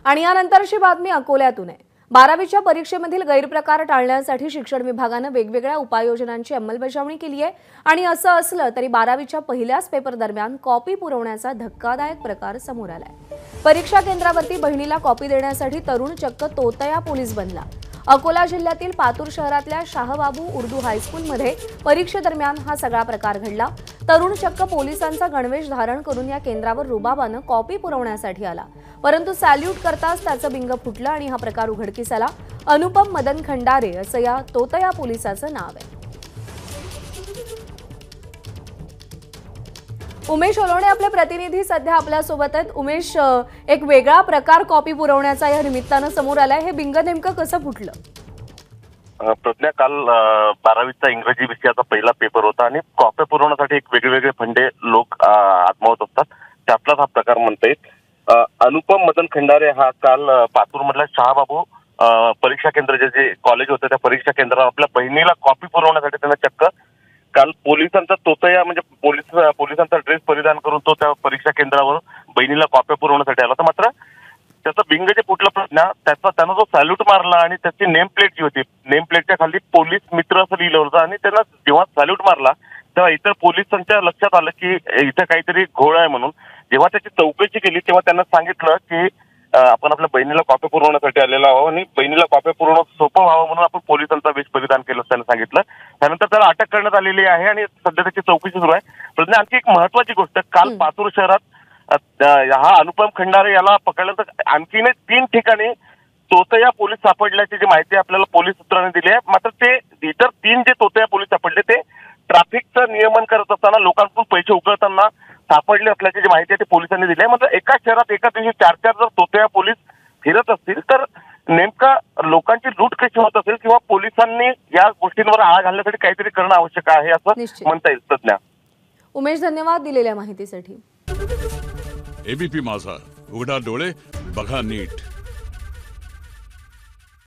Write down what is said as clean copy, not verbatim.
आणि यानंतरची बातमी अकोल्यातून आहे। 12वीच्या परीक्षेमधील गैरप्रकार टाळण्यासाठी शिक्षण विभागाने वेगवेगळ्या उपाययोजनांची अंमलबजावणी केली आहे। आणि असं असलं तरी 12वीच्या पहिल्याच पेपर दरम्यान कॉपी पुरवण्याचा धक्कादायक प्रकार समोर आलाय। परीक्षा केंद्रावरती बहिणीला कॉपी देण्यासाठी तरुण चक्क तोतया पोलीस बनला। अकोला जिल्ह्यातील पातूर शहरातल्या शाहबाबू उर्दू हायस्कूलमध्ये परीक्षेदरम्यान हा सगळा प्रकार घडला। तरुण चक्क पोलिसांचा गणवेश धारण करून या केंद्रावर रुबाबाने कॉपी पुरवण्यासाठी आला, परंतु सॅल्यूट करताच त्याचं बिंग फुटलं आणि हा प्रकार उघडकीस आला। अनुपम मदन खंडारे असं या तोतया पोलिसाचं नाव आहे। उमेश ओलोणे आपले प्रतिनिधी सध्या आपल्या सोबत आहेत। उमेश, एक वेगळा प्रकार कॉपी पुरवण्याचा या निमित्तानं समोर आलाय, हे बिंग नेमकं कसं फुटलं? प्रज्ञा, काल 12वीचा इंग्रजी विषयाचा पहिला पेपर होता आणि कॉप्या पुरवण्यासाठी एक वेगवेगळे फंडे लोक आत्मावत असतात, त्यातलाच हा प्रकार म्हणता येईल। अनुपम मदन खंडारे हा काल पातूर मधल्या शाहबाबू परीक्षा केंद्र जे कॉलेज होतं त्या परीक्षा केंद्रावर आपल्या बहिणीला कॉपी पुरवण्यासाठी त्यांना चक्क काल पोलिसांचा तोतया म्हणजे पोलिसांचा ड्रेस परिधान करून तो त्या परीक्षा केंद्रावर बहिणीला कॉप्या पुरवण्यासाठी आला होता। मात्र त्याचं बिंग जे फुटलं प्रज्ञा, त्यानं जो सॅल्यूट मारला आणि त्याची नेम प्लेट जी होती, नेम प्लेटच्या खाली पोलीस मित्र असं लिहिलं होतं आणि त्यांना जेव्हा सॅल्यूट मारला तेव्हा इतर पोलिसांच्या लक्षात आलं की इथं काहीतरी घोळ आहे म्हणून। जेव्हा त्याची चौकशी केली तेव्हा त्यांना सांगितलं की आपण आपल्या बहिणीला कॉप्या पुरवण्यासाठी आलेला आहोत आणि बहिणीला कॉप्या पुरवणं सोपं व्हावं म्हणून आपण पोलिसांचा वेश परिधान केलं त्यांनी सांगितलं। त्यानंतर त्याला अटक करण्यात आलेली आहे आणि सध्या त्याची चौकशी सुरू आहे। प्रज्ञा, आणखी एक महत्वाची गोष्ट, काल पातूर शहरात हा अनुपम खंडारे याला पकडल्यानंतर आणखीन 3 ठिकाणी तोतया पोलीस सापडल्याची जी माहिती आपल्याला पोलीस सूत्रांनी दिली आहे। मात्र ते इतर 3 जे तोतया पोलीस सापडले ते ट्रॅफिकचं नियमन करत असताना लोकांकडून पैसे उकळताना सापडले असल्याची जी माहिती आहे ते पोलिसांनी दिली आहे। मात्र एका शहरात एका दिवशी 4-4 जर तोतया पोलीस फिरत असतील तर नेमका लोकांची लूट कशी होत असेल किंवा पोलिसांनी या गोष्टींवर आळा घालण्यासाठी काहीतरी करणं आवश्यक आहे असं म्हणता येईल। प्रज्ञा, उमेश, धन्यवाद दिलेल्या माहितीसाठी। एबीपी माझा, उघडा डोळे बघा नीट।